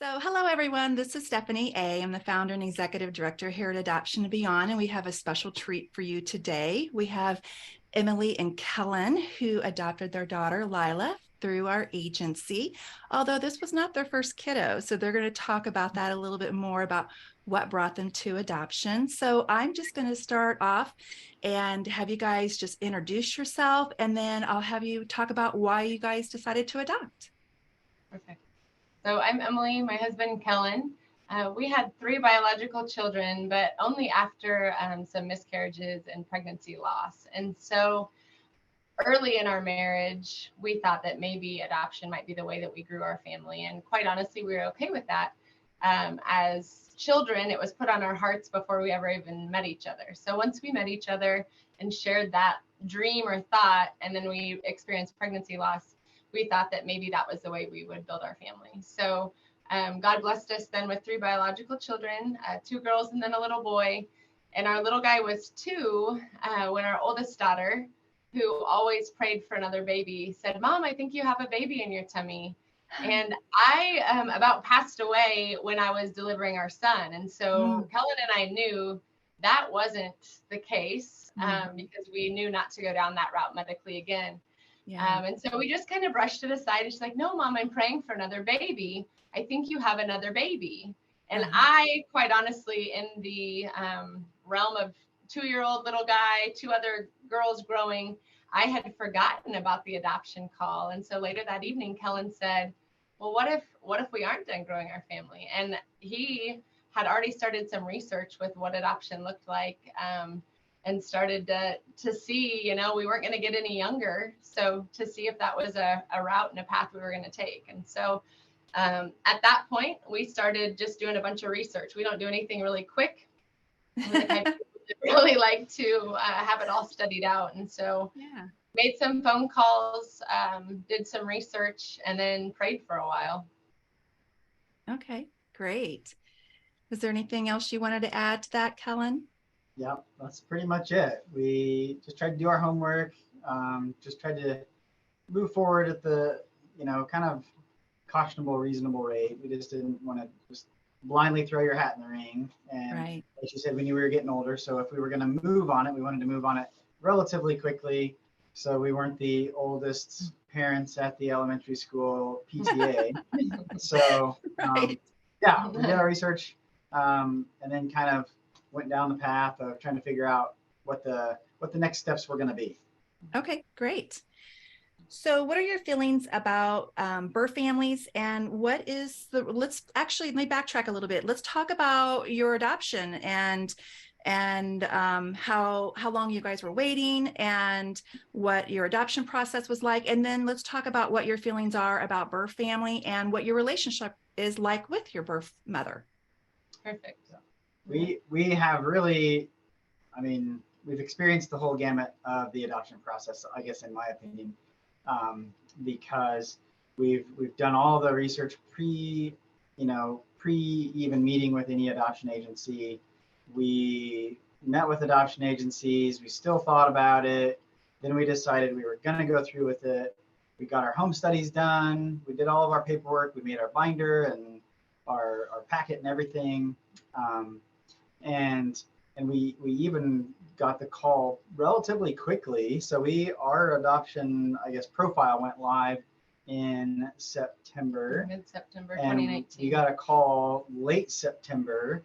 So, hello everyone. This is Stephanie A. I'm the founder and executive director here at Adoption and Beyond, and we have a special treat for you today. We have Emily and Kellen, who adopted their daughter Lila through our agency, although this was not their first kiddo. So, they're going to talk about that a little bit more about what brought them to adoption. So, I'm just going to start off and have you guys just introduce yourself, and then I'll have you talk about why you guys decided to adopt. Perfect. So I'm Emily, my husband Kellen. We had 3 biological children, but only after some miscarriages and pregnancy loss. And so early in our marriage, we thought that maybe adoption might be the way that we grew our family. And quite honestly, we were okay with that. As children, it was put on our hearts before we ever even met each other. So once we met each other and shared that dream or thought, and then we experienced pregnancy loss, we thought that maybe that was the way we would build our family. So God blessed us then with 3 biological children, 2 girls and then a little boy. And our little guy was 2 when our oldest daughter, who always prayed for another baby, said, "Mom, I think you have a baby in your tummy." And I about passed away when I was delivering our son. And so Kellen and I knew that wasn't the case because we knew not to go down that route medically again. Yeah. And so we just kind of brushed it aside. She's like, "No, Mom, I'm praying for another baby. I think you have another baby." And I, quite honestly, in the realm of 2-year-old little guy, 2 other girls growing, I had forgotten about the adoption call. And so later that evening, Kellen said, "Well, what if we aren't done growing our family?" And he had already started some research with what adoption looked like. And started to see, we weren't going to get any younger. So to see if that was a route and a path we were going to take. And so at that point, we started just doing a bunch of research. We don't do anything really quick. We're the kind of people that really like to have it all studied out. And so made some phone calls, did some research, and then prayed for a while. Okay, great. Is there anything else you wanted to add to that, Kellen? Yeah, that's pretty much it. We just tried to do our homework, just tried to move forward at the, kind of cautionable, reasonable rate. We just didn't want to just blindly throw your hat in the ring. And like you said, we knew we were getting older. So if we were going to move on it, we wanted to move on it relatively quickly. So we weren't the oldest parents at the elementary school PTA. So we did our research and then kind of went down the path of trying to figure out what the next steps were going to be. Okay, great. So what are your feelings about birth families, and what is let me backtrack a little bit. Let's talk about your adoption and how long you guys were waiting and what your adoption process was like. And then let's talk about what your feelings are about birth family and what your relationship is like with your birth mother. Perfect. We have really, we've experienced the whole gamut of the adoption process, I guess, in my opinion, because we've done all the research pre even meeting with any adoption agency. We met with adoption agencies. We still thought about it. Then we decided we were going to go through with it. We got our home studies done. We did all of our paperwork. We made our binder and our packet and everything. And we even got the call relatively quickly. So our adoption, profile went live in September. Mid-September 2019. We got a call late September,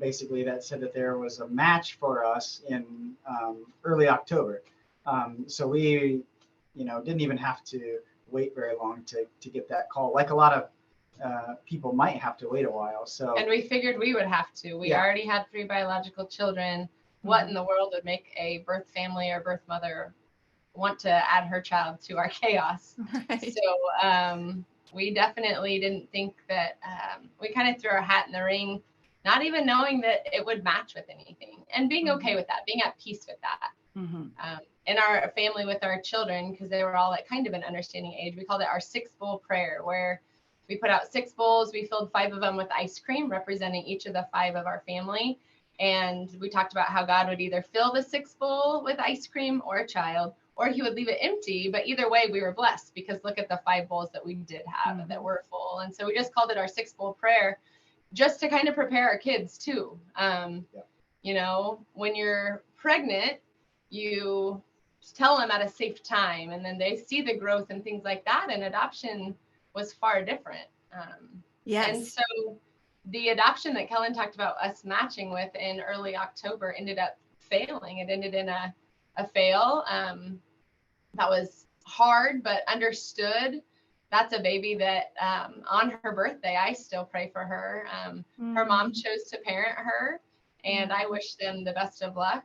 basically that said that there was a match for us in early October. So we, didn't even have to wait very long to get that call, like a lot of people might have to wait a while. And we figured we would have to. We already had 3 biological children. What in the world would make a birth family or birth mother want to add her child to our chaos? Right. So we definitely didn't think that we kind of threw our hat in the ring, not even knowing that it would match with anything, and being okay with that, being at peace with that. In our family with our children, because they were all at kind of an understanding age, we called it our 6-bowl prayer, where we put out 6 bowls. We filled 5 of them with ice cream, representing each of the 5 of our family. And we talked about how God would either fill the 6th bowl with ice cream or a child, or he would leave it empty. But either way, we were blessed because look at the 5 bowls that we did have that were full. And so we just called it our 6-bowl prayer, just to kind of prepare our kids too. You know, when you're pregnant, you tell them at a safe time, and then they see the growth and things like that. And adoption was far different. And so the adoption that Kellen talked about us matching with in early October ended up failing. It ended in a fail. That was hard, but understood. That's a baby that on her birthday, I still pray for her. Her mom chose to parent her, and I wish them the best of luck.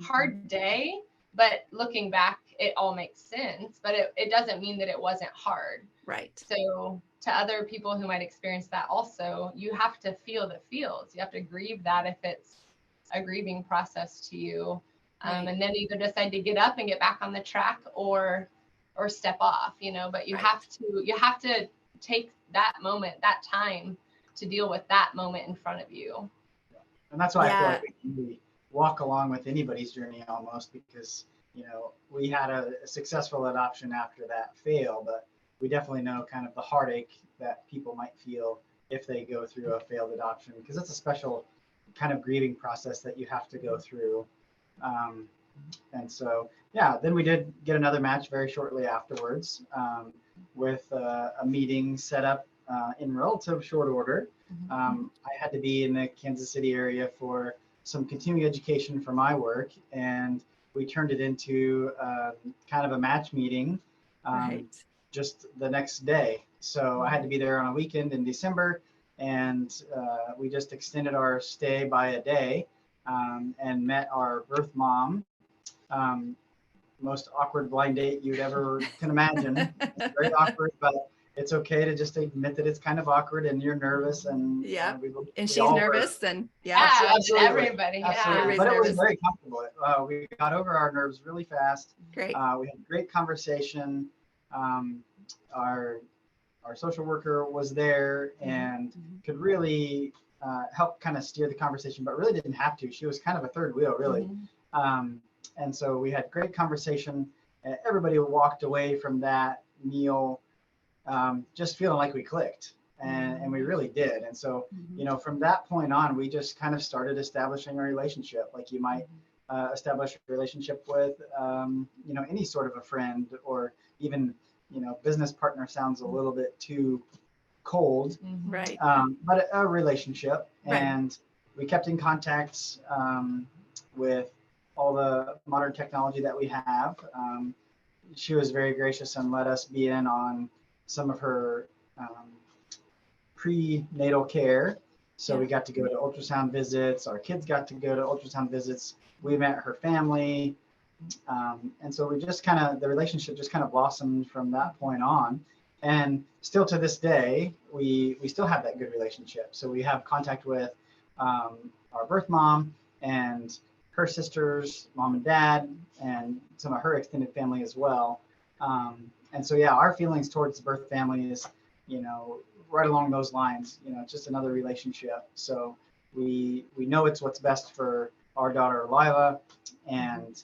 Hard day, but looking back, it all makes sense, but it doesn't mean that it wasn't hard. Right. So to other people who might experience that also, you have to feel the feels. You have to grieve that if it's a grieving process to you. And then either decide to get up and get back on the track or step off, you know, but you have to take that moment, that time to deal with that moment in front of you. And that's why I feel like we can walk along with anybody's journey almost, because, you know, we had a successful adoption after that fail, but we definitely know kind of the heartache that people might feel if they go through a failed adoption, because it's a special kind of grieving process that you have to go through. And so, yeah, then we did get another match very shortly afterwards, with a meeting set up in relative short order. I had to be in the Kansas City area for some continuing education for my work, and we turned it into kind of a match meeting just the next day. So I had to be there on a weekend in December, and we just extended our stay by a day, and met our birth mom. Most awkward blind date you'd ever can imagine. It's very awkward, but it's okay to just admit that it's kind of awkward and you're nervous, and and she's nervous, and absolutely. Everybody, absolutely. But it was very comfortable. We got over our nerves really fast. Great. We had a great conversation. Our social worker was there and could really help kind of steer the conversation, but really didn't have to. She was kind of a third wheel, really. And so we had great conversation. Everybody walked away from that meal just feeling like we clicked, and we really did. And so, you know, from that point on, we just kind of started establishing a relationship, like you might establish a relationship with, you know, any sort of a friend, or even, you know, business partner sounds a little bit too cold, right? But a relationship, and we kept in contact with all the modern technology that we have. She was very gracious and let us be in on some of her prenatal care. So we got to go to ultrasound visits. Our kids got to go to ultrasound visits. We met her family. And so we just kind of, the relationship just kind of blossomed from that point on. And still to this day, we still have that good relationship. So we have contact with our birth mom and her sisters, mom and dad, and some of her extended family as well. And so, yeah, our feelings towards the birth family is, you know, right along those lines. You know, it's just another relationship. So we know it's what's best for our daughter, Lila. And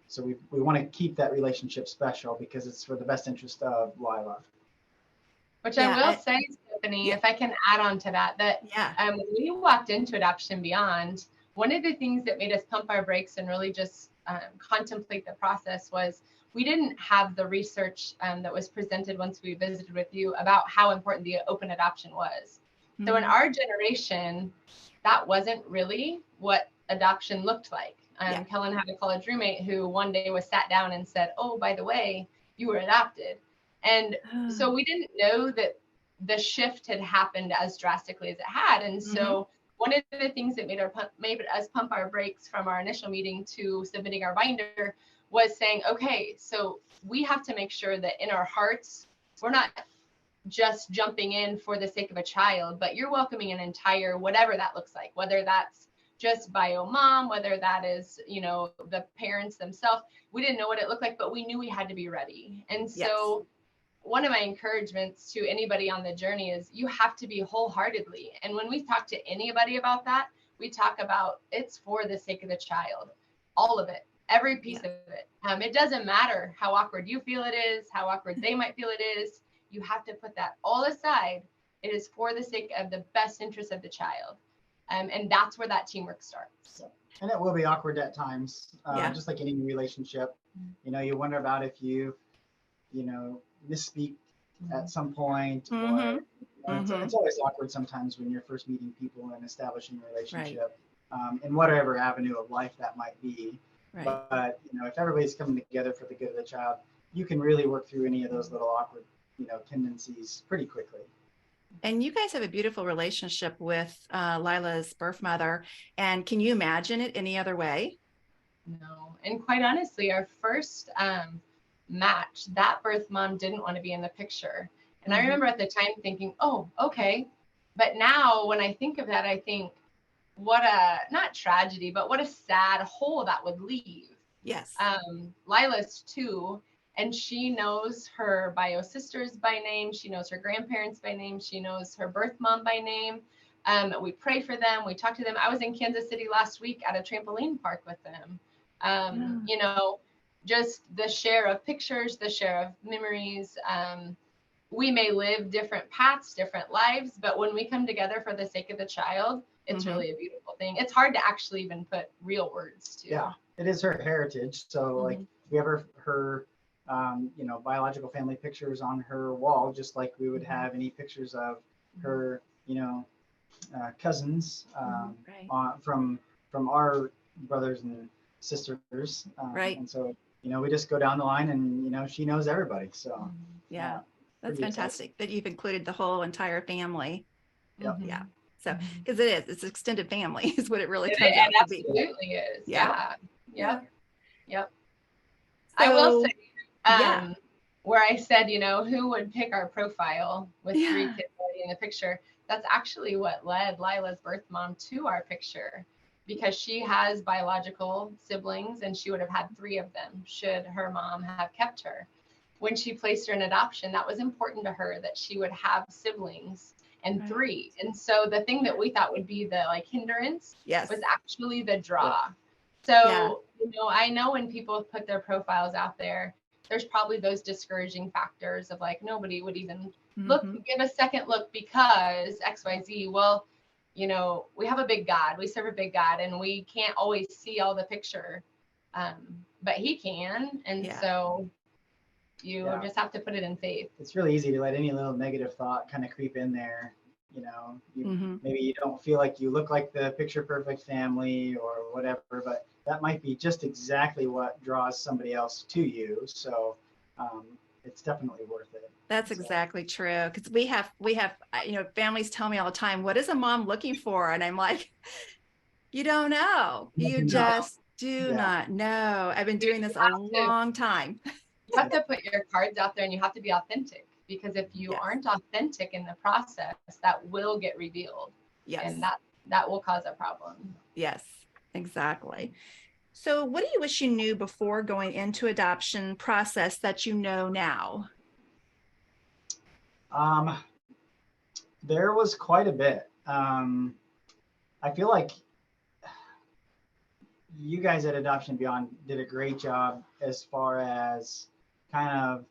so we want to keep that relationship special because it's for the best interest of Lila. Which I will say, Stephanie, if I can add on to that, when we walked into Adoption Beyond, one of the things that made us pump our brakes and really just contemplate the process was we didn't have the research that was presented once we visited with you about how important the open adoption was. So in our generation, that wasn't really what adoption looked like. Kellen had a college roommate who one day was sat down and said, "Oh, by the way, you were adopted." And so we didn't know that the shift had happened as drastically as it had. And so one of the things that made us pump our brakes from our initial meeting to submitting our binder was saying, okay, so we have to make sure that in our hearts, we're not just jumping in for the sake of a child, but you're welcoming an entire, whatever that looks like, whether that's just bio mom, whether that is, you know, the parents themselves. We didn't know what it looked like, but we knew we had to be ready. And so one of my encouragements to anybody on the journey is you have to be wholeheartedly. And when we talk to anybody about that, we talk about it's for the sake of the child, all of it. every piece of it. It doesn't matter how awkward you feel it is, how awkward they might feel it is. You have to put that all aside. It is for the sake of the best interest of the child. And that's where that teamwork starts. And it will be awkward at times, just like any relationship. You know, you wonder about if you misspeak at some point, or it's always awkward sometimes when you're first meeting people and establishing a relationship, in whatever avenue of life that might be. Right. But you know, if everybody's coming together for the good of the child, you can really work through any of those little awkward, tendencies pretty quickly. And you guys have a beautiful relationship with Lila's birth mother. And can you imagine it any other way? No. And quite honestly, our first match, that birth mom didn't want to be in the picture. And I remember at the time thinking, oh, okay. But now when I think of that, I think, what a, not tragedy, but what a sad hole that would leave. Yes. Lila's 2, and she knows her bio sisters by name. She knows her grandparents by name. She knows her birth mom by name. We pray for them. We talk to them. I was in Kansas City last week at a trampoline park with them. Just the share of pictures, the share of memories. We may live different paths, different lives, but when we come together for the sake of the child, it's really a beautiful thing. It's hard to actually even put real words to. Yeah, it is her heritage. So like we have her biological family pictures on her wall, just like we would have any pictures of her, cousins from our brothers and sisters. And so, we just go down the line and, she knows everybody. So yeah, that's fantastic that you've included the whole entire family. Yep. Yeah. So, because it's extended family is what it really comes out to be. It absolutely is. Yeah. Yep. So, I will say, where I said, who would pick our profile with 3 kids already in the picture? That's actually what led Lila's birth mom to our picture, because she has biological siblings and she would have had 3 of them should her mom have kept her. When she placed her in adoption, that was important to her that she would have siblings and 3. And so the thing that we thought would be the hindrance was actually the draw. So, I know when people put their profiles out there, there's probably those discouraging factors of nobody would even give a second look because XYZ. Well, we have a big God, we serve a big God, and we can't always see all the picture, but he can. And so you just have to put it in faith. It's really easy to let any little negative thought kind of creep in there. Maybe you don't feel like you look like the picture perfect family or whatever, but that might be just exactly what draws somebody else to you. So it's definitely worth it. That's exactly true. Because we have, families tell me all the time, what is a mom looking for? And I'm like, you don't know. You just do not know. I've been doing this a long time. You have to put your cards out there and you have to be authentic, because if you aren't authentic in the process, that will get revealed. Yes. And that will cause a problem. Yes, exactly. So what do you wish you knew before going into adoption process that you know now? There was quite a bit. I feel like you guys at Adoption Beyond did a great job as far as kind of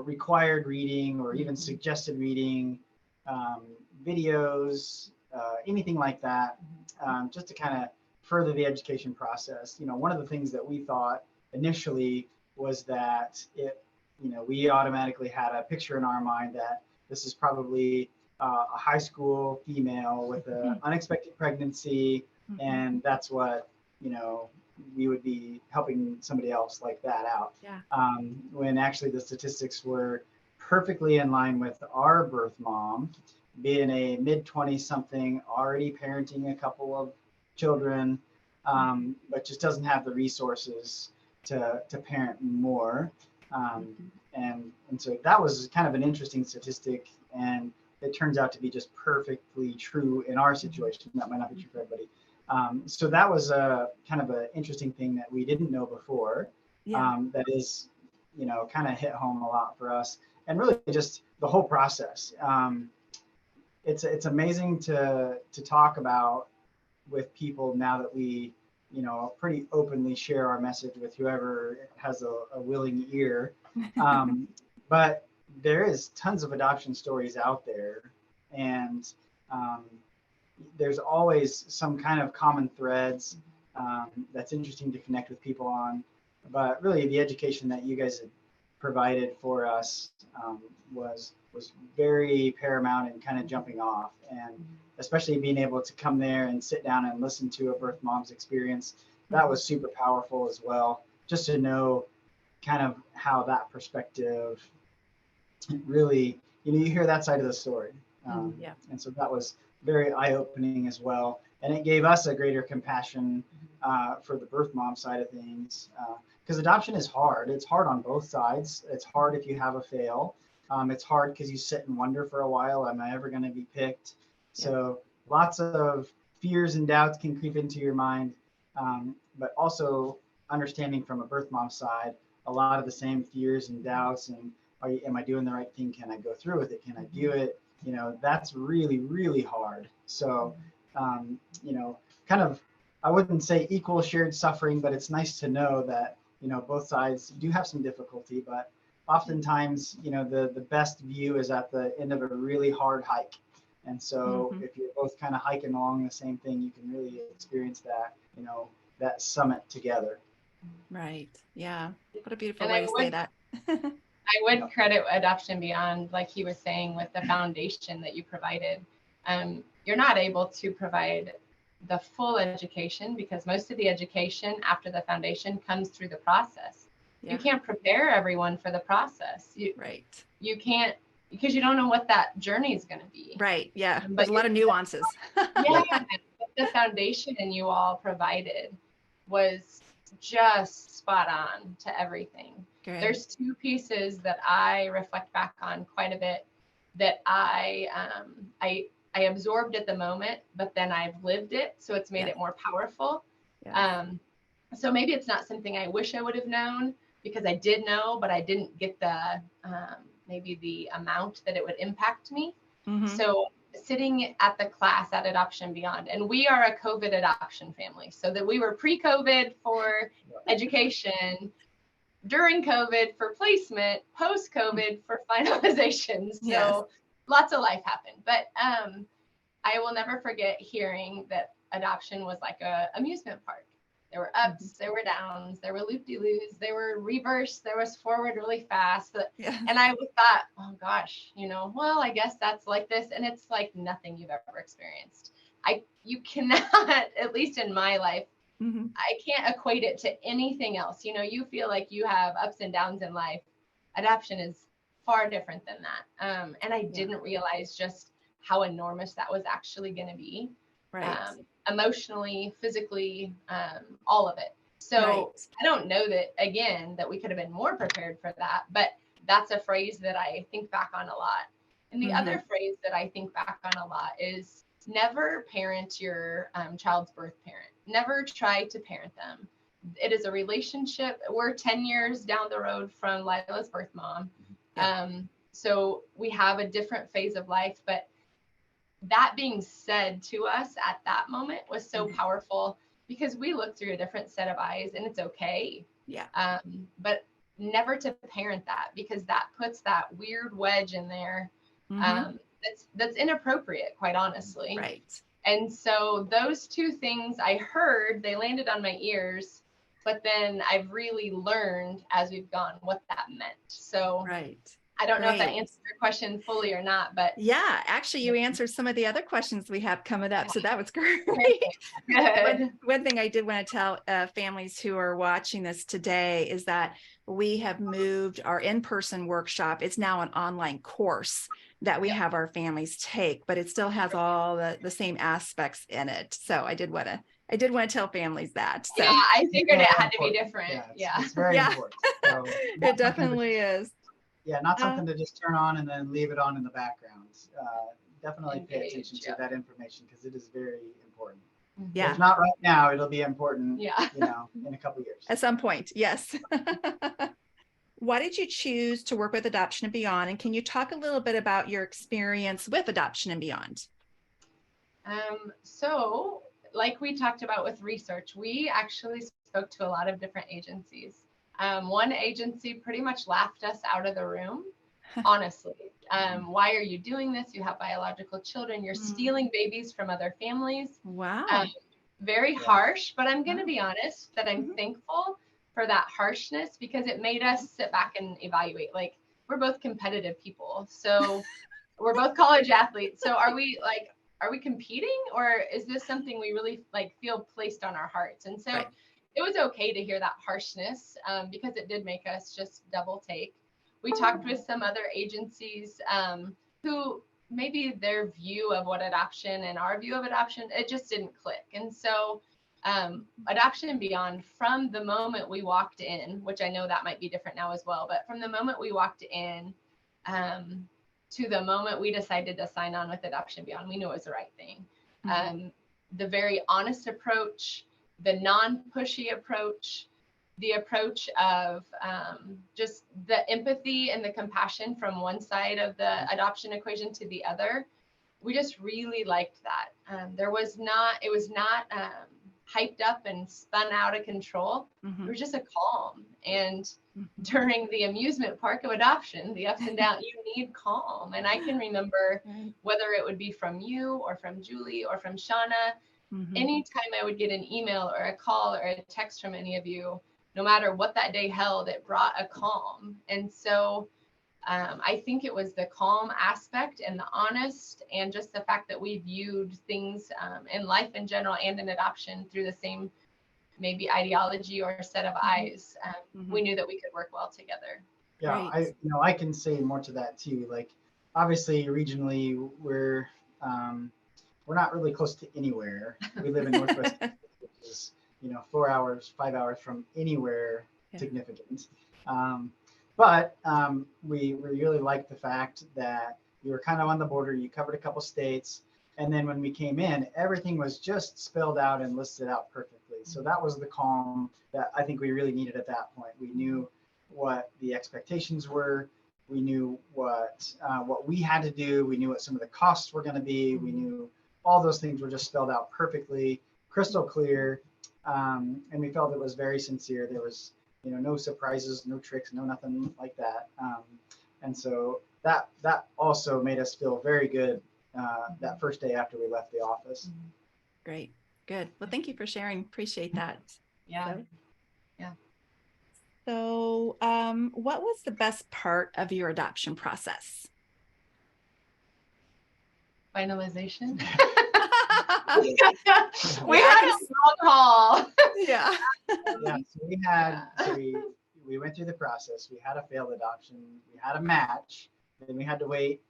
required reading or even suggested reading, videos, anything like that, just to kind of further the education process. One of the things that we thought initially was that we automatically had a picture in our mind that this is probably a high school female with an unexpected pregnancy, and that's what we would be helping somebody else like that out. When actually the statistics were perfectly in line with our birth mom, being a mid-20s something, already parenting a couple of children, but just doesn't have the resources to parent more. And so that was kind of an interesting statistic, and it turns out to be just perfectly true in our situation. That might not be true for everybody. So that was a kind of an interesting thing that we didn't know before. That is, kind of hit home a lot for us, and really just the whole process. It's amazing to talk about with people now that we pretty openly share our message with whoever has a willing ear. But there is tons of adoption stories out there, and there's always some kind of common threads that's interesting to connect with people on. But really, the education that you guys had provided for us was very paramount in kind of jumping off, and especially being able to come there and sit down and listen to a birth mom's experience. That was super powerful as well, just to know kind of how that perspective really, you hear that side of the story. And so that was very eye-opening as well. And it gave us a greater compassion for the birth mom side of things. Because adoption is hard. It's hard on both sides. It's hard if you have a fail. It's hard because you sit and wonder for a while, am I ever going to be picked? So lots of fears and doubts can creep into your mind. But also understanding from a birth mom side, a lot of the same fears and doubts and am I doing the right thing? Can I go through with it? Can I do it? That's really, really hard. So, kind of, I wouldn't say equal shared suffering, but it's nice to know that, both sides do have some difficulty, but oftentimes, the best view is at the end of a really hard hike. And so if you're both kind of hiking along the same thing, you can really experience that, that summit together. Right. Yeah. What a beautiful way to say that. I would credit Adoption Beyond, like he was saying, with the foundation that you provided. You're not able to provide the full education because most of the education after the foundation comes through the process. You can't prepare everyone for the process. You can't, because you don't know what that journey is going to be. Right. Yeah. But there's a lot of nuances. The foundation you all provided was just spot on to everything. Good. There's two pieces that I reflect back on quite a bit that I absorbed at the moment, but then I've lived it, so it's made it more powerful. So maybe it's not something I wish I would have known because I did know, but I didn't get the maybe the amount that it would impact me. So sitting at the class at Adoption Beyond, and we are a COVID adoption family, so that we were pre-COVID for education, during COVID for placement, post-COVID for finalization. So lots of life happened. But I will never forget hearing that adoption was like a amusement park. There were ups, there were downs, there were loop-de-loos, there were reverse, there was forward really fast. And I thought, oh gosh, well, I guess that's like this. And it's like nothing you've ever experienced. You cannot, at least in my life, I can't equate it to anything else. You feel like you have ups and downs in life. Adoption is far different than that. And I didn't realize just how enormous that was actually going to be. Right. Emotionally, physically, all of it. So I don't know that we could have been more prepared for that, but that's a phrase that I think back on a lot. And the other phrase that I think back on a lot is never parent your child's birth parent. Never try to parent them. It is a relationship. We're 10 years down the road from Lila's birth mom. So we have a different phase of life, but that being said to us at that moment was so powerful because we look through a different set of eyes and it's okay. But never to parent that because that puts that weird wedge in there. That's inappropriate, quite honestly. Right. And so those two things I heard, they landed on my ears, but then I've really learned as we've gone what that meant. So I don't know if that answered your question fully or not, but actually you answered some of the other questions we have coming up. So that was great. One thing I did want to tell families who are watching this today is that we have moved our in-person workshop. It's now an online course that we have our families take, but it still has all the same aspects in it. So I did want to tell families that. So I figured it had to be different. It's very important. So it definitely is. Not something to just turn on and then leave it on in the background. Definitely pay attention to that information because it is very important. If not right now, it'll be important, in a couple of years. At some point, yes. Why did you choose to work with Adoption and Beyond? And can you talk a little bit about your experience with Adoption and Beyond? So like we talked about with research, we actually spoke to a lot of different agencies. One agency pretty much laughed us out of the room, honestly. Why are you doing this? You have biological children. You're stealing babies from other families. Wow. Very harsh, but I'm going to be honest that I'm Mhm. thankful for that harshness, because it made us sit back and evaluate. Like, we're both competitive people. So we're both college athletes. So are we competing, or is this something we really like feel placed on our hearts? And so Right. it was okay to hear that harshness, because it did make us just double take. We talked with some other agencies who maybe their view of what adoption and our view of adoption, it just didn't click. And so Adoption and Beyond, from the moment we walked in, which I know that might be different now as well, but from the moment we walked in to the moment we decided to sign on with Adoption and Beyond, we knew it was the right thing. The very honest approach, the non-pushy approach, the approach of just the empathy and the compassion from one side of the adoption equation to the other. We just really liked that. It was not hyped up and spun out of control. It was just a calm. And during the amusement park of adoption, the ups and downs, you need calm. And I can remember whether it would be from you or from Julie or from Shauna, anytime I would get an email or a call or a text from any of you, no matter what that day held, it brought a calm. And so I think it was the calm aspect and the honest, and just the fact that we viewed things in life in general and in adoption through the same maybe ideology or set of eyes. We knew that we could work well together. Yeah, I can say more to that too. Like, obviously regionally, we're not really close to anywhere. We live in Northwest, which is 4 hours, 5 hours from anywhere significant. But we really liked the fact that you were kind of on the border. You covered a couple states, and then when we came in, everything was just spelled out and listed out perfectly. So that was the calm that I think we really needed at that point. We knew what the expectations were. We knew what we had to do. We knew what some of the costs were going to be. We knew all those things were just spelled out perfectly, crystal clear, and we felt it was very sincere. There was no surprises, no tricks, no nothing like that. And so that also made us feel very good that first day after we left the office. Great. Good. Well, thank you for sharing. Appreciate that. Yeah. So what was the best part of your adoption process? Finalization. We had a long haul. Yeah. So we went through the process. We had a failed adoption. We had a match. Then we had to wait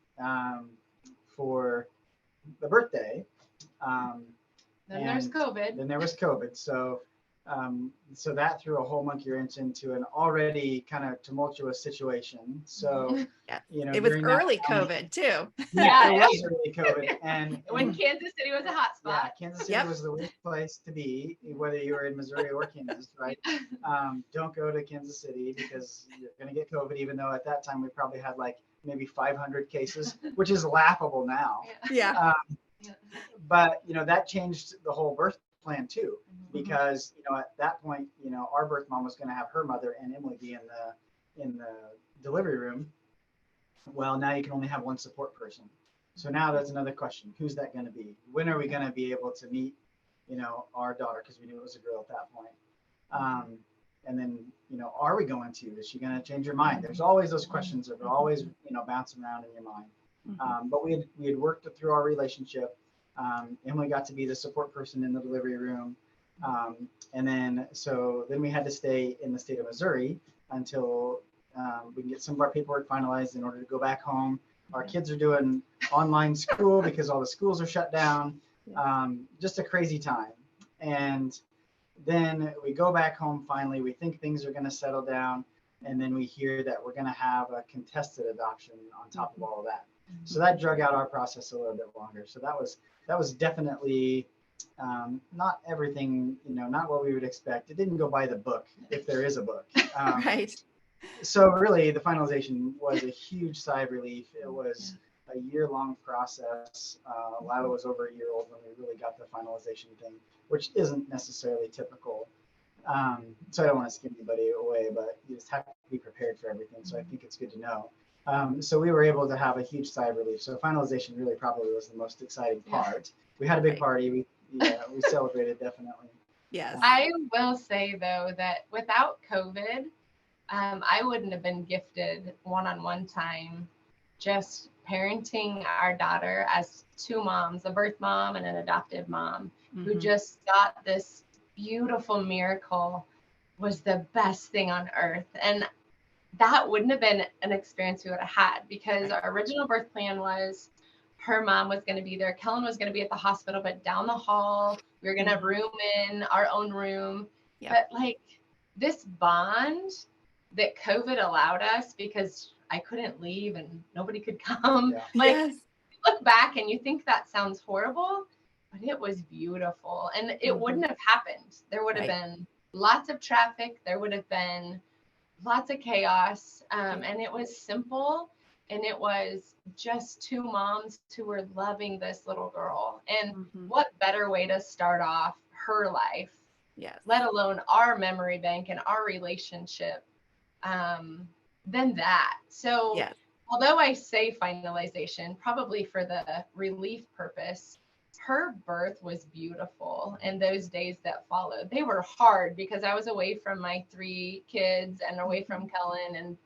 for the birthday. Then there's COVID. Then there was COVID. So that threw a whole monkey wrench into an already kind of tumultuous situation. So it was early COVID too. Yeah, it was early COVID, and when Kansas City was a hot spot. Yeah, Kansas City was the worst place to be, whether you were in Missouri or Kansas, right? Don't go to Kansas City because you're going to get COVID. Even though at that time we probably had like maybe 500 cases, which is laughable now. Yeah. But that changed the whole birth plan too, because at that point our birth mom was going to have her mother and Emily be in the delivery room. Well, now you can only have one support person. So now that's another question: who's that going to be? When are we going to be able to meet our daughter, because we knew it was a girl at that point. And then are we going to, is she going to change her mind? There's always those questions that are always bouncing around in your mind. But we had worked through our relationship. Emily got to be the support person in the delivery room. And then we had to stay in the state of Missouri until we can get some of our paperwork finalized in order to go back home. Our kids are doing online school because all the schools are shut down. Just a crazy time. And then we go back home finally. We think things are going to settle down. And then we hear that we're going to have a contested adoption on top of all of that. So that drug out our process a little bit longer. So that was definitely not everything, not what we would expect. It didn't go by the book, if there is a book. Right. So really, the finalization was a huge sigh of relief. It was a year-long process. Lila was over a year old when we really got the finalization thing, which isn't necessarily typical. So I don't want to scare anybody away, but you just have to be prepared for everything. So I think it's good to know. So we were able to have a huge sigh of relief. So finalization really probably was the most exciting part. We had a big party. We celebrated definitely. Yes. I will say though that without COVID, I wouldn't have been gifted one-on-one time just parenting our daughter as two moms, a birth mom and an adoptive mom, who just thought this beautiful miracle was the best thing on earth. And that wouldn't have been an experience we would have had, because our original birth plan was her mom was going to be there. Kellen was going to be at the hospital, but down the hall, we were going to have room in our own room. But like this bond that COVID allowed us, because I couldn't leave and nobody could come. Like you look back and you think that sounds horrible, but it was beautiful. And it wouldn't have happened. There would have been lots of traffic. There would have been lots of chaos. And it was simple. And it was just two moms who were loving this little girl. And what better way to start off her life, let alone our memory bank and our relationship, than that. So although I say finalization, probably for the relief purpose, her birth was beautiful. And those days that followed, they were hard because I was away from my 3 kids and away from Kellen, and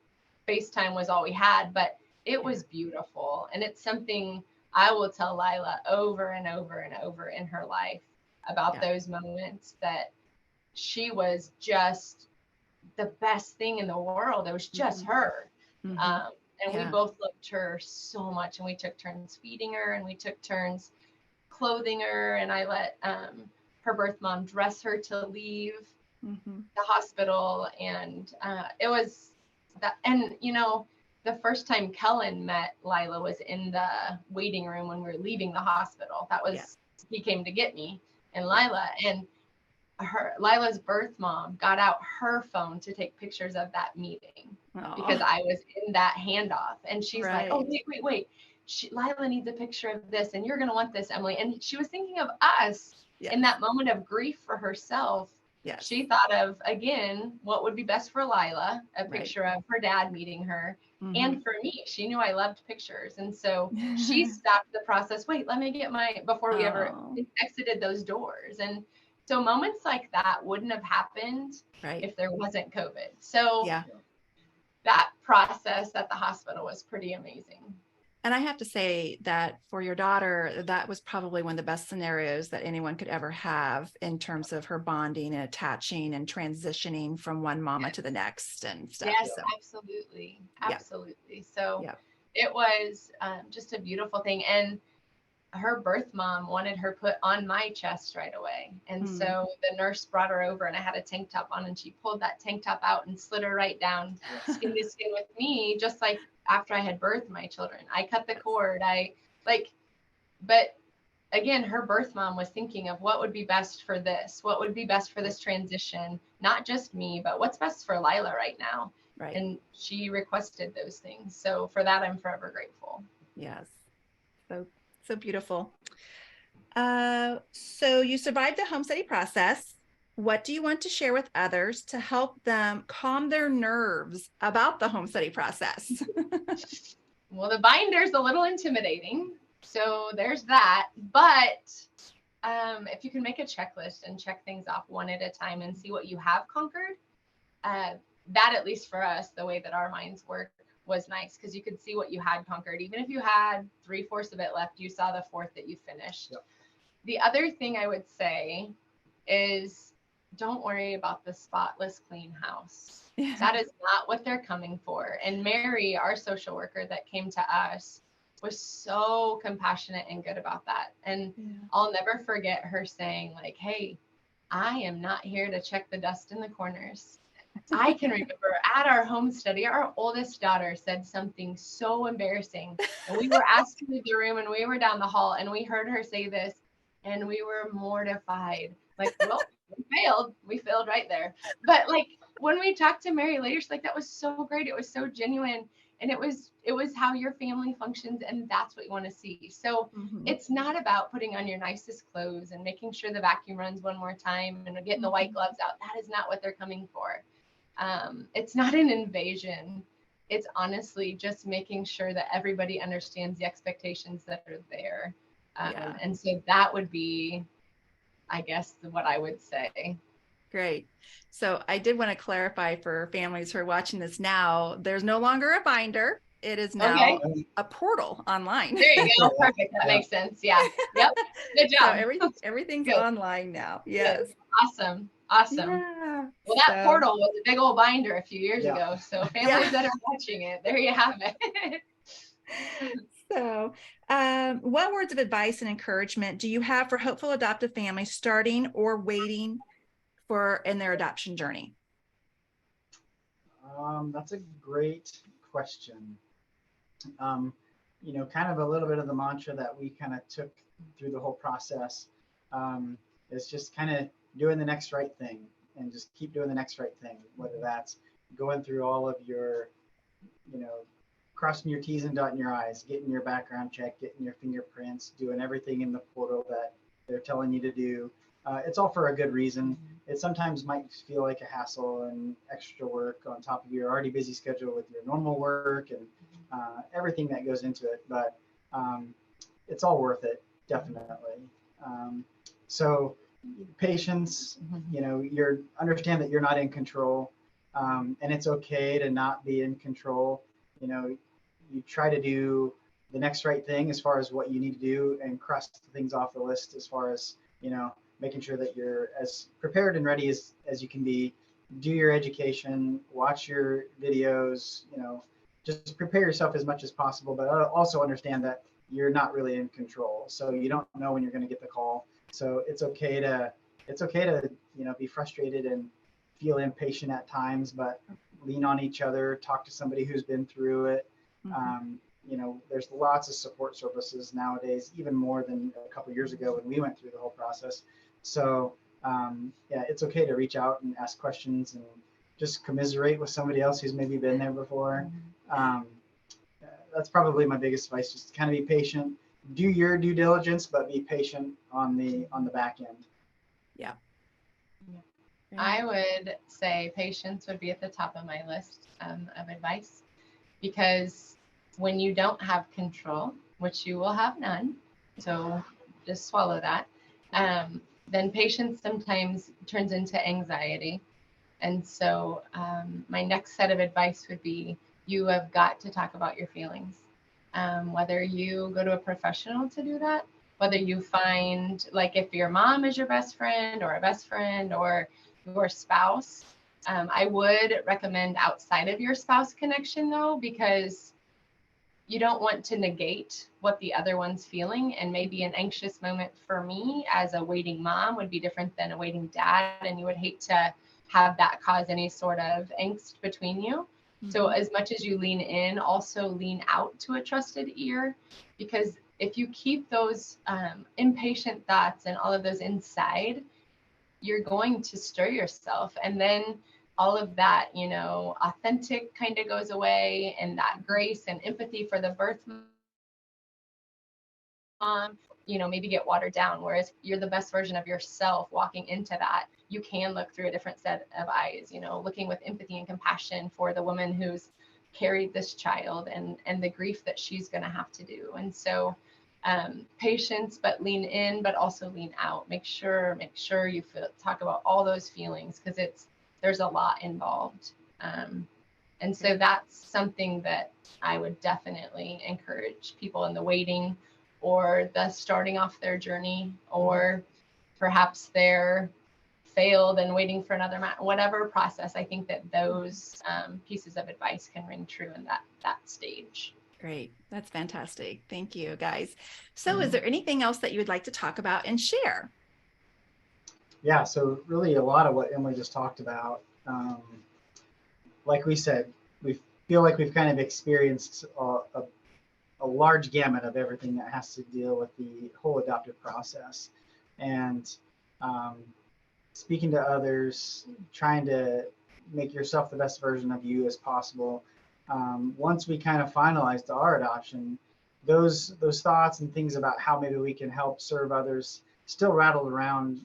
FaceTime was all we had, but it was beautiful. And it's something I will tell Lila over and over and over in her life about those moments, that she was just the best thing in the world. It was just her. And we both loved her so much, and we took turns feeding her, and we took turns clothing her, and I let her birth mom dress her to leave the hospital. And it was that. And you know, the first time Kellen met Lila was in the waiting room when we were leaving the hospital. That was he came to get me and Lila, and Lila's birth mom got out her phone to take pictures of that meeting because I was in that handoff. And she's like, oh, wait. Lila needs a picture of this, and you're going to want this, Emily. And she was thinking of us in that moment of grief for herself. She thought of, again, what would be best for Lila, a picture of her dad meeting her. And for me, she knew I loved pictures. And so she stopped the process. Wait, let me get before we ever exited those doors. And so moments like that wouldn't have happened if there wasn't COVID. So that process at the hospital was pretty amazing. And I have to say that for your daughter, that was probably one of the best scenarios that anyone could ever have in terms of her bonding and attaching and transitioning from one mama to the next and stuff. Yes, absolutely. Absolutely. So it was just a beautiful thing. And her birth mom wanted her put on my chest right away. And so the nurse brought her over, and I had a tank top on, and she pulled that tank top out and slid her right down skin to skin with me, just like after I had birthed my children. I cut the cord. But again, her birth mom was thinking of what would be best for this, what would be best for this transition, not just me, but what's best for Lila right now. And she requested those things. So for that, I'm forever grateful. Yes. So beautiful. So you survived the home study process. What do you want to share with others to help them calm their nerves about the home study process? Well, the binder's a little intimidating, so there's that. But if you can make a checklist and check things off one at a time and see what you have conquered, that, at least for us, the way that our minds work, was nice, because you could see what you had conquered. Even if you had 3/4 of it left, you saw the 4th that you finished. The other thing I would say is, don't worry about the spotless clean house. That is not what they're coming for. And Mary, our social worker that came to us, was so compassionate and good about that. And I'll never forget her saying, like, hey, I am not here to check the dust in the corners. I can remember at our home study, our oldest daughter said something so embarrassing. And we were asked to leave the room, and we were down the hall, and we heard her say this, and we were mortified. Like, well, we failed right there. But like, when we talked to Mary later, she's like, that was so great. It was so genuine. And it was how your family functions. And that's what you want to see. So it's not about putting on your nicest clothes and making sure the vacuum runs one more time and getting the white gloves out. That is not what they're coming for. It's not an invasion. It's honestly just making sure that everybody understands the expectations that are there. And so that would be, I guess, what I would say. Great. So I did want to clarify for families who are watching this now, there's no longer a binder. It is now a portal online. There you go. Perfect. That makes sense. Yeah. Yep. Good job. So everything's online now. Yes. Awesome. Awesome. Yeah. Well, that portal was a big old binder a few years ago. So families that are watching it, there you have it. So what words of advice and encouragement do you have for hopeful adoptive families starting or waiting in their adoption journey? That's a great question. You know, kind of a little bit of the mantra that we kind of took through the whole process is just kind of doing the next right thing and just keep doing the next right thing, whether that's going through all of your, you know, crossing your T's and dotting your I's, getting your background check, getting your fingerprints, doing everything in the portal that they're telling you to do. It's all for a good reason. It sometimes might feel like a hassle and extra work on top of your already busy schedule with your normal work and everything that goes into it, but it's all worth it, definitely. So patience, you know, understand that you're not in control, and it's okay to not be in control. You know, you try to do the next right thing as far as what you need to do and cross things off the list as far as, you know, making sure that you're as prepared and ready as you can be. Do your education, watch your videos, you know, just prepare yourself as much as possible, but also understand that you're not really in control. So you don't know when you're going to get the call. So it's okay to, you know, be frustrated and feel impatient at times, but lean on each other, talk to somebody who's been through it. You know, there's lots of support services nowadays, even more than a couple of years ago when we went through the whole process. So yeah, it's okay to reach out and ask questions and just commiserate with somebody else who's maybe been there before. That's probably my biggest advice, just kind of be patient, do your due diligence, but be patient on the back end. Yeah. I would say patience would be at the top of my list of advice, because when you don't have control, which you will have none, so just swallow that, then patience sometimes turns into anxiety. And so my next set of advice would be, you have got to talk about your feelings. Whether you go to a professional to do that, whether you find, like, if your mom is your best friend or a best friend or your spouse, I would recommend outside of your spouse connection though, because you don't want to negate what the other one's feeling. And maybe an anxious moment for me as a waiting mom would be different than a waiting dad. And you would hate to have that cause any sort of angst between you. So as much as you lean in, also lean out to a trusted ear, because if you keep those impatient thoughts and all of those inside, you're going to stir yourself. And then all of that, you know, authentic kind of goes away, and that grace and empathy for the birth mom, you know, maybe get watered down. Whereas you're the best version of yourself walking into that, you can look through a different set of eyes, you know, looking with empathy and compassion for the woman who's carried this child and the grief that she's going to have to do. And so patience, but lean in, but also lean out. Make sure you talk about all those feelings, because there's a lot involved. And so that's something that I would definitely encourage people in the waiting or the starting off their journey, or perhaps they're failed and waiting for another whatever process. I think that those pieces of advice can ring true in that stage. Great. That's fantastic. Thank you, guys. So is there anything else that you would like to talk about and share? Yeah, so really a lot of what Emily just talked about, like we said, we feel like we've kind of experienced a large gamut of everything that has to deal with the whole adoptive process. And speaking to others, trying to make yourself the best version of you as possible. Once we kind of finalized our adoption, those thoughts and things about how maybe we can help serve others still rattled around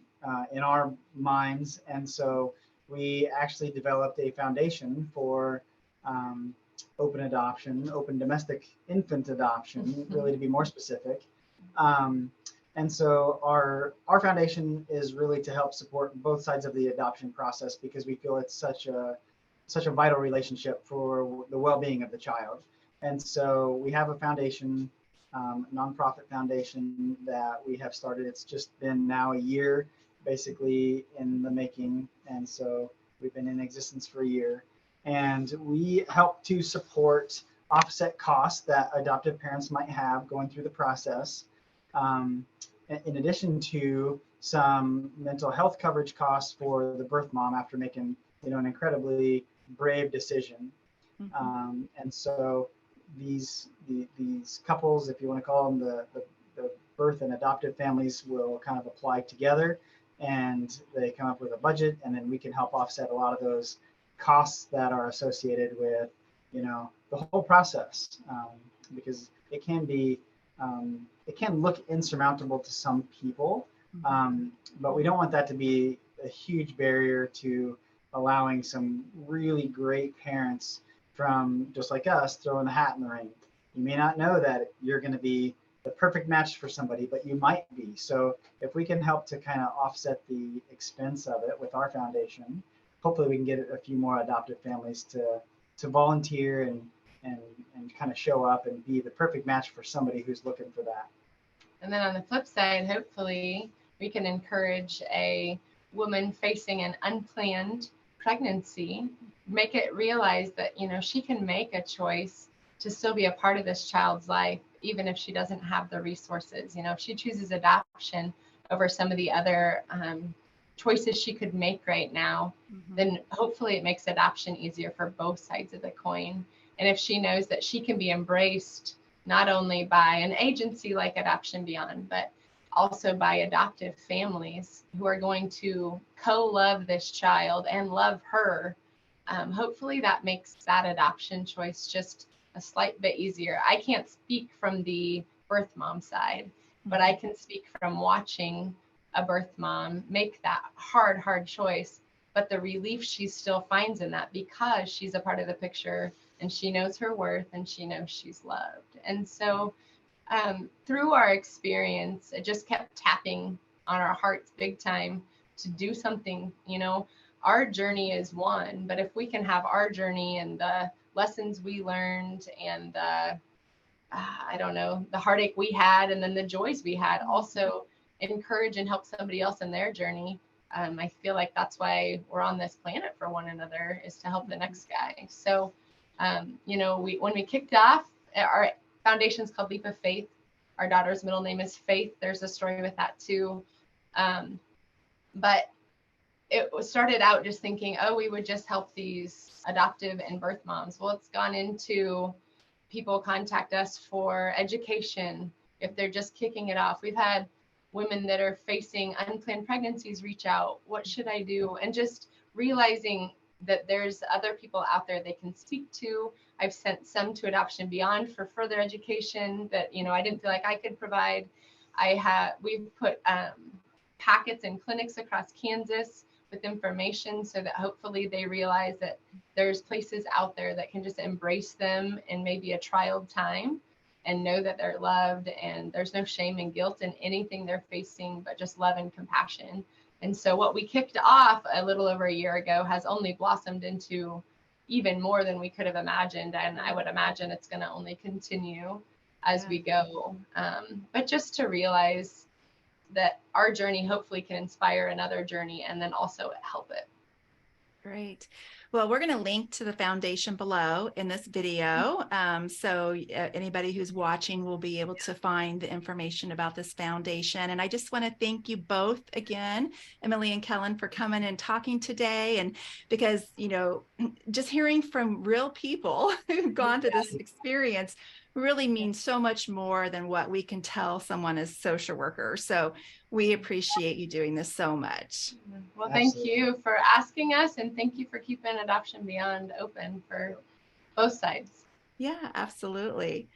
in our minds. And so we actually developed a foundation for open adoption, open domestic infant adoption, really to be more specific. And so our foundation is really to help support both sides of the adoption process, because we feel it's such a vital relationship for the well-being of the child. And so we have a foundation, nonprofit foundation that we have started. It's just been now a year basically in the making. And so we've been in existence for a year. And we help to support offset costs that adoptive parents might have going through the process, in addition to some mental health coverage costs for the birth mom after making, an incredibly brave decision. And so these couples, if you want to call them the birth and adoptive families, will kind of apply together, and they come up with a budget, and then we can help offset a lot of those costs that are associated with, the whole process, because it can be, it can look insurmountable to some people, but we don't want that to be a huge barrier to allowing some really great parents from just like us throwing the hat in the ring. You may not know that you're going to be the perfect match for somebody, but you might be. So if we can help to kind of offset the expense of it with our foundation, hopefully we can get a few more adoptive families to volunteer and kind of show up and be the perfect match for somebody who's looking for that. And then on the flip side, hopefully we can encourage a woman facing an unplanned pregnancy, make it realize that, she can make a choice to still be a part of this child's life, even if she doesn't have the resources. If she chooses adoption over some of the other choices she could make right now, then hopefully it makes adoption easier for both sides of the coin. And if she knows that she can be embraced not only by an agency like Adoption Beyond, but also by adoptive families who are going to co-love this child and love her, hopefully that makes that adoption choice just a slight bit easier. I can't speak from the birth mom side, but I can speak from watching a birth mom make that hard choice, but the relief she still finds in that, because she's a part of the picture and she knows her worth and she knows she's loved. And so through our experience, it just kept tapping on our hearts big time to do something. Our journey is one, but if we can have our journey and the lessons we learned and the heartache we had and then the joys we had also encourage and help somebody else in their journey, I feel like that's why we're on this planet for one another, is to help the next guy. So when we kicked off, our foundation's called Leap of Faith. Our daughter's middle name is Faith. There's a story with that too. But it started out just thinking, we would just help these adoptive and birth moms. Well, it's gone into people contact us for education if they're just kicking it off. We've had women that are facing unplanned pregnancies reach out. What should I do? And just realizing that there's other people out there they can speak to. I've sent some to Adoption Beyond for further education that, I didn't feel like I could provide. We've put packets in clinics across Kansas with information so that hopefully they realize that there's places out there that can just embrace them in maybe a trial time and know that they're loved and there's no shame and guilt in anything they're facing, but just love and compassion. And so what we kicked off a little over a year ago has only blossomed into even more than we could have imagined. And I would imagine it's going to only continue as we go. But just to realize that our journey hopefully can inspire another journey and then also help it. Great. Well, we're going to link to the foundation below in this video. So anybody who's watching will be able to find the information about this foundation. And I just want to thank you both again, Emily and Kellen, for coming and talking today. And because, just hearing from real people who've gone through this experience really means so much more than what we can tell someone as social worker. So we appreciate you doing this so much. Well, thank Absolutely. you for asking us, and thank you for keeping Adoption Beyond open for both sides. Yeah, absolutely.